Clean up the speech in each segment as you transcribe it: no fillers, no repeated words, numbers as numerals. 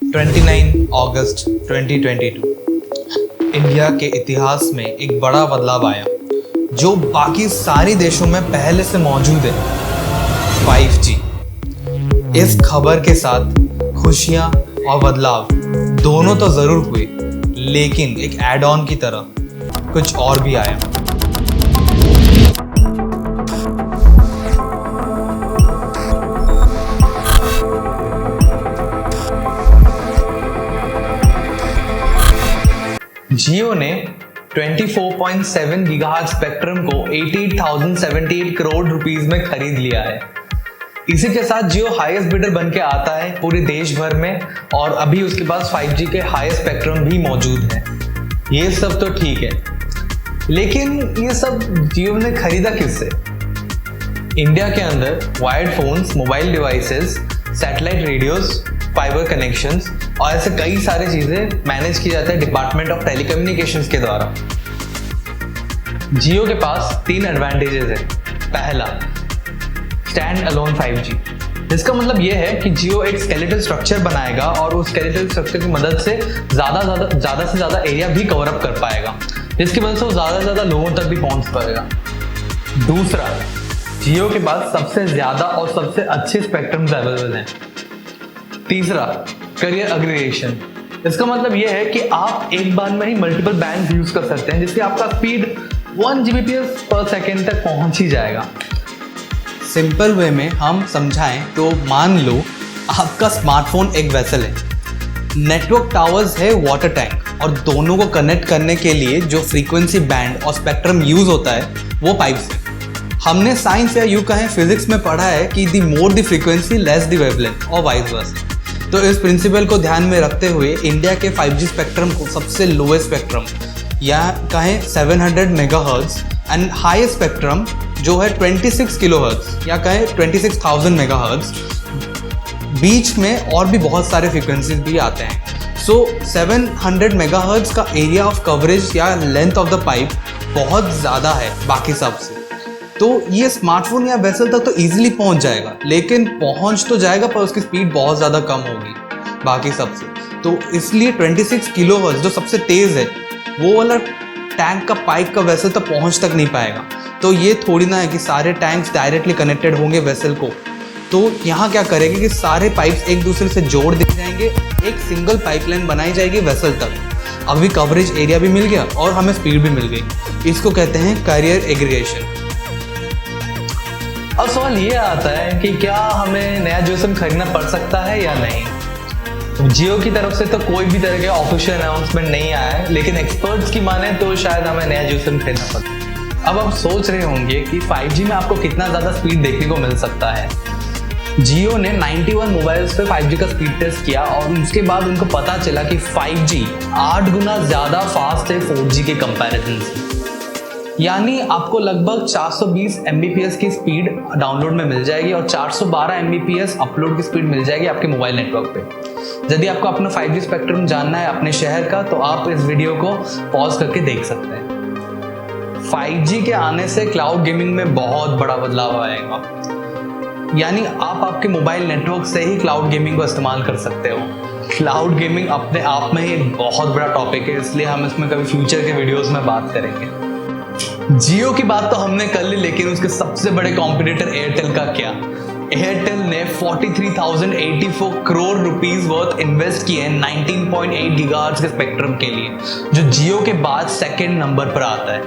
29 अगस्त 2022 India के इतिहास में एक बड़ा बदलाव आया जो बाकी सारे देशों में पहले से मौजूद है। 5G। इस खबर के साथ खुशियां और बदलाव दोनों तो जरूर हुए, लेकिन एक एड ऑन की तरह कुछ और भी आया। जियो ने 24.7 गीगाहर्ट्ज स्पेक्ट्रम को 88,078 करोड़ रुपीस में खरीद लिया है। इसी के साथ जियो हाईएस्ट बिडर बन के आता है पूरे देश भर में, और अभी उसके पास 5G के हाईएस्ट स्पेक्ट्रम भी मौजूद है। ये सब तो ठीक है, लेकिन ये सब जियो ने खरीदा किससे? इंडिया के अंदर wired phones, mobile devices, satellite radios, fibre connections और ऐसे कई सारी चीजें मैनेज की जाती है डिपार्टमेंट ऑफ टेलीकम्युनिकेशंस के द्वारा। जियो के पास 3 एडवांटेजेस है। पहला, स्टैंड अलोन 5G। इसका मतलब यह है कि जियो एक स्केलेटल स्ट्रक्चर बनाएगा और उस स्केलेटल स्ट्रक्चर की मदद से ज्यादा से ज्यादा एरिया भी कवर अप कर पाएगा, जिसकी वजह से वो ज्यादा से ज्यादा लोगों तक भी पहुंच पाएगा। दूसरा, जियो के पास सबसे ज्यादा और सबसे अच्छे स्पेक्ट्रम्स अवेलेबल हैं। तीसरा, करियर एग्रीगेशन। इसका मतलब यह है कि आप एक बार में ही मल्टीपल बैंड यूज कर सकते हैं, जिससे आपका स्पीड 1 Gbps पर सेकेंड तक पहुंच ही जाएगा। सिंपल वे में हम समझाएं तो मान लो आपका स्मार्टफोन एक वेसल है, नेटवर्क टावर्स है वाटर टैंक, और दोनों को कनेक्ट करने के लिए जो फ्रीक्वेंसी बैंड और स्पेक्ट्रम यूज होता है वो पाइप्स है। हमने साइंस या यूं कहें फिजिक्स में पढ़ा है कि the more the frequency less the wavelength और वाइस वर्सा। तो इस प्रिंसिपल को ध्यान में रखते हुए इंडिया के 5G स्पेक्ट्रम को सबसे लोएस्ट स्पेक्ट्रम या कहें 700 मेगाहर्ट्ज एंड हाईएस्ट स्पेक्ट्रम जो है 26 किलोहर्ट्ज या कहें 26,000 मेगाहर्ट्ज, बीच में और भी बहुत सारे फ्रीक्वेंसीज भी आते हैं। सो 700 मेगाहर्ट्ज का एरिया ऑफ कवरेज या लेंथ ऑफ द पाइप बहुत ज़्यादा है बाकी सबसे। तो ये स्मार्टफोन या वेसल तक तो इजीली पहुंच जाएगा, लेकिन पहुंच तो जाएगा पर उसकी स्पीड बहुत ज़्यादा कम होगी बाकी सबसे। तो इसलिए 26 किलोहर्ट्ज जो सबसे तेज़ है वो वाला टैंक का पाइप का वेसल तक पहुंच तक नहीं पाएगा। तो ये थोड़ी ना है कि सारे टैंक्स डायरेक्टली कनेक्टेड होंगे वेसल को। तो यहाँ क्या करेंगे कि सारे पाइप्स एक दूसरे से जोड़ दिए जाएंगे, एक सिंगल पाइपलाइन बनाई जाएगी वेसल तक। अभी कवरेज एरिया भी मिल गया और हमें स्पीड भी मिल गई। इसको कहते हैं करियर एग्रीगेशन। अब सवाल ये आता है कि क्या हमें नया जियो सिम खरीदना पड़ सकता है या नहीं। जियो की तरफ से तो कोई भी तरह का ऑफिशियल अनाउंसमेंट नहीं आया है, लेकिन एक्सपर्ट्स की माने तो शायद हमें नया जियो सिम खरीदना पड़े। अब आप सोच रहे होंगे कि 5G में आपको कितना ज़्यादा स्पीड देखने को मिल सकता है। जियो ने 91 मोबाइल्स पे 5G का स्पीड टेस्ट किया और उसके बाद उनको पता चला कि 5G 8 गुना ज़्यादा फास्ट है 4G के कंपैरिजन से। यानी आपको लगभग 420 Mbps की स्पीड डाउनलोड में मिल जाएगी और 412 Mbps अपलोड की स्पीड मिल जाएगी आपके मोबाइल नेटवर्क पे। यदि आपको अपना 5G स्पेक्ट्रम जानना है अपने शहर का, तो आप इस वीडियो को पॉज करके देख सकते हैं। 5G के आने से क्लाउड गेमिंग में बहुत बड़ा बदलाव आएगा, यानी आप आपके मोबाइल नेटवर्क से ही क्लाउड गेमिंग को इस्तेमाल कर सकते हो। क्लाउड गेमिंग अपने आप में ही एक बहुत बड़ा टॉपिक है, इसलिए हम इसमें कभी फ्यूचर के वीडियोस में बात करेंगे। जियो की बात तो हमने कर ली, लेकिन उसके सबसे बड़े कॉम्पिटिटर एयरटेल का क्या? एयरटेल ने 43,084 करोड़ रुपीस वर्थ इन्वेस्ट किए 19.8 गीगाहर्ट्ज के स्पेक्ट्रम के लिए, जो जियो के बाद सेकंड नंबर पर आता है।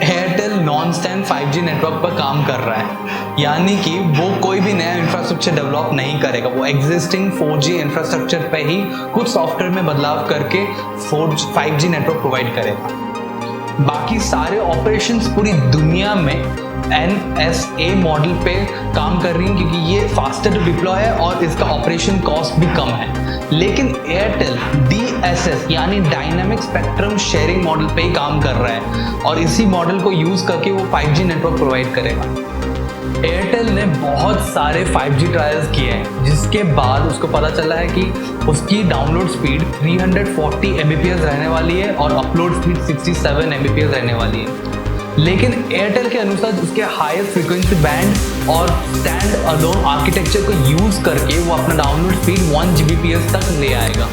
Airtel non stand 5G network पर काम कर रहा है, यानी कि वो कोई भी नया इंफ्रास्ट्रक्चर डेवलप नहीं करेगा, वो एग्जिस्टिंग 4G इंफ्रास्ट्रक्चर पे ही कुछ सॉफ्टवेयर में बदलाव करके 5G नेटवर्क प्रोवाइड करेगा। बाकी सारे ऑपरेशंस पूरी दुनिया में NSA मॉडल पे काम कर रही हैं, क्योंकि ये फास्टर टू डिप्लॉय है और इसका ऑपरेशन कॉस्ट भी कम है। लेकिन एयरटेल DSS यानी डायनामिक स्पेक्ट्रम शेयरिंग मॉडल पे ही काम कर रहा है और इसी मॉडल को यूज करके वो 5G नेटवर्क प्रोवाइड करेगा। एयरटेल ने बहुत सारे 5G ट्रायल्स किए हैं, जिसके बाद उसको पता चला है कि उसकी डाउनलोड स्पीड 340 Mbps रहने वाली है और अपलोड स्पीड 67 Mbps रहने वाली है। लेकिन एयरटेल के अनुसार उसके हायर फ्रीक्वेंसी बैंड और स्टैंड अलोन आर्किटेक्चर को यूज करके वो अपना डाउनलोड स्पीड 1 Gbps तक ले आएगा।